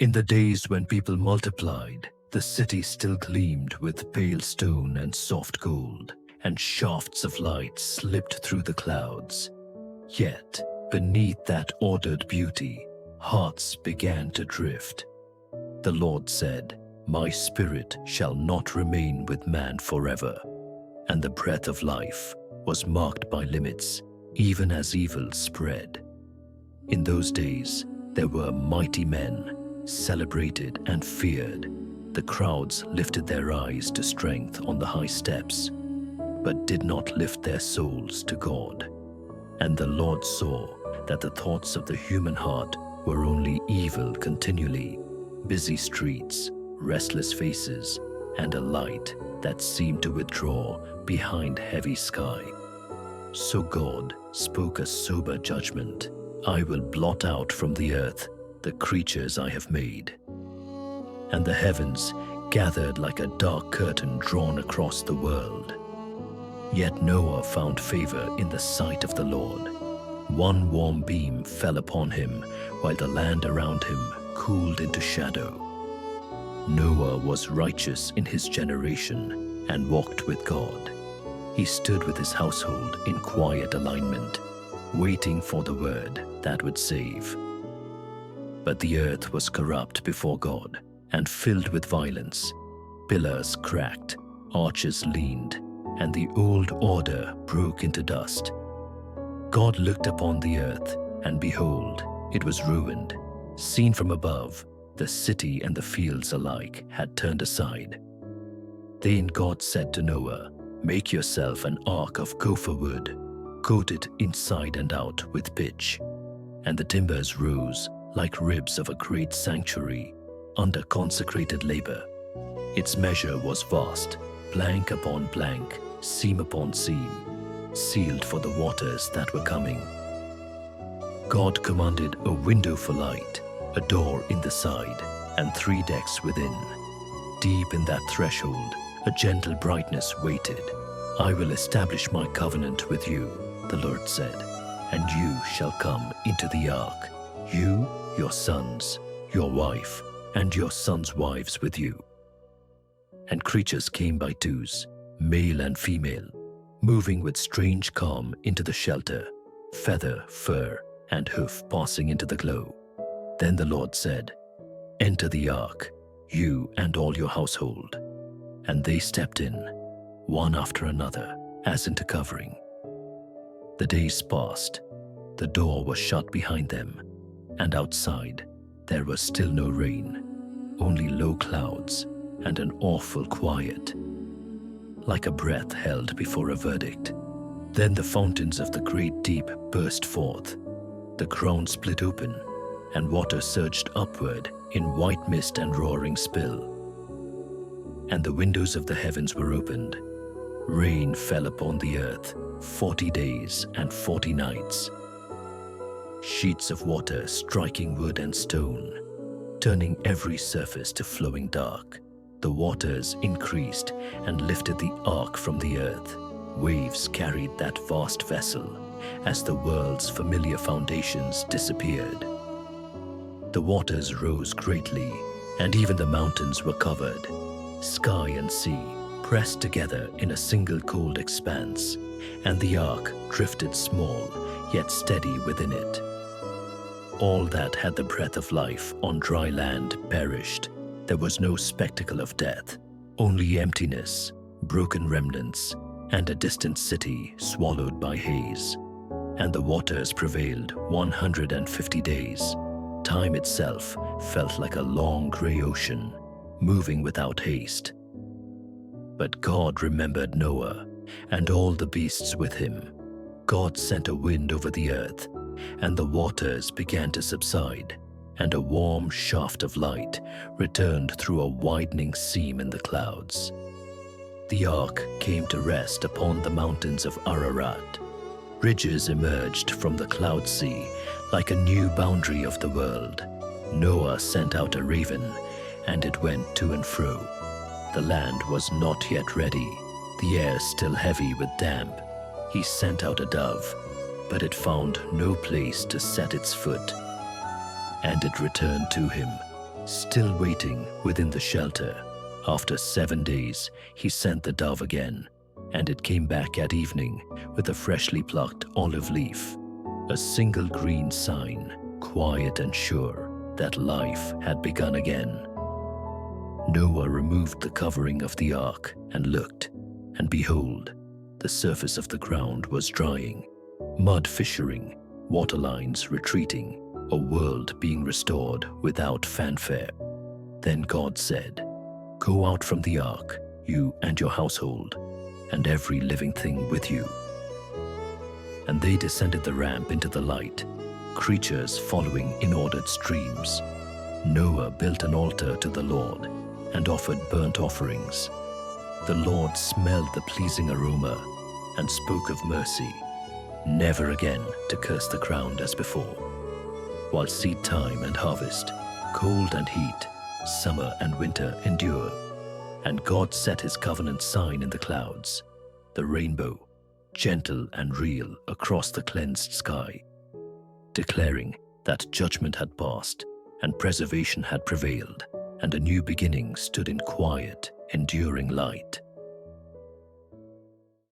In the days when people multiplied, the city still gleamed with pale stone and soft gold, and shafts of light slipped through the clouds. Yet, beneath that ordered beauty, hearts began to drift. The Lord said, "My spirit shall not remain with man forever." And the breath of life was marked by limits, even as evil spread. In those days, there were mighty men, celebrated and feared. The crowds lifted their eyes to strength on the high steps, but did not lift their souls to God. And the Lord saw that the thoughts of the human heart were only evil continually, busy streets, restless faces, and a light that seemed to withdraw behind heavy sky. So God spoke a sober judgment. "I will blot out from the earth the creatures I have made." And the heavens gathered like a dark curtain drawn across the world. Yet Noah found favor in the sight of the Lord. One warm beam fell upon him, while the land around him cooled into shadow. Noah was righteous in his generation and walked with God. He stood with his household in quiet alignment, waiting for the word that would save. But the earth was corrupt before God and filled with violence. Pillars cracked, arches leaned, and the old order broke into dust. God looked upon the earth, and behold, it was ruined. Seen from above, the city and the fields alike had turned aside. Then God said to Noah, "Make yourself an ark of gopher wood, coat it inside and out with pitch." And the timbers rose like ribs of a great sanctuary under consecrated labor. Its measure was vast, plank upon plank, seam upon seam, sealed for the waters that were coming. God commanded a window for light, a door in the side, and 3 decks within. Deep in that threshold, a gentle brightness waited. "I will establish my covenant with you," the Lord said, "and you shall come into the ark, you, your sons, your wife, and your sons' wives with you." And creatures came by twos, male and female, moving with strange calm into the shelter, feather, fur, and hoof passing into the glow. Then the Lord said, "Enter the ark, you and all your household." And they stepped in, one after another, as into covering. The days passed. The door was shut behind them, and outside there was still no rain, only low clouds and an awful quiet, like a breath held before a verdict. Then the fountains of the great deep burst forth. The ground split open, and water surged upward in white mist and roaring spill. And the windows of the heavens were opened. Rain fell upon the earth 40 days and 40 nights. Sheets of water striking wood and stone, turning every surface to flowing dark. The waters increased and lifted the ark from the earth. Waves carried that vast vessel as the world's familiar foundations disappeared. The waters rose greatly, and even the mountains were covered. Sky and sea pressed together in a single cold expanse, and the ark drifted small yet steady within it. All that had the breath of life on dry land perished. There was no spectacle of death, only emptiness, broken remnants, and a distant city swallowed by haze. And the waters prevailed 150 days. Time itself felt like a long gray ocean, moving without haste. But God remembered Noah and all the beasts with him. God sent a wind over the earth, and the waters began to subside, and a warm shaft of light returned through a widening seam in the clouds. The ark came to rest upon the mountains of Ararat. Ridges emerged from the cloud sea like a new boundary of the world. Noah sent out a raven, and it went to and fro. The land was not yet ready, the air still heavy with damp. He sent out a dove, but it found no place to set its foot. And it returned to him, Still waiting within the shelter, after 7 days, he sent the dove again, and it came back at evening with a freshly plucked olive leaf, a single green sign, quiet and sure that life had begun again. Noah removed the covering of the ark and looked, and behold, the surface of the ground was drying, mud fissuring, water lines retreating, a world being restored without fanfare. Then God said, "Go out from the ark, you and your household, and every living thing with you." And they descended the ramp into the light, creatures following in ordered streams. Noah built an altar to the Lord and offered burnt offerings. The Lord smelled the pleasing aroma and spoke of mercy, never again to curse the ground as before. While seed time and harvest, cold and heat, summer and winter endure, and God set his covenant sign in the clouds, the rainbow, gentle and real across the cleansed sky, declaring that judgment had passed and preservation had prevailed, and a new beginning stood in quiet, enduring light.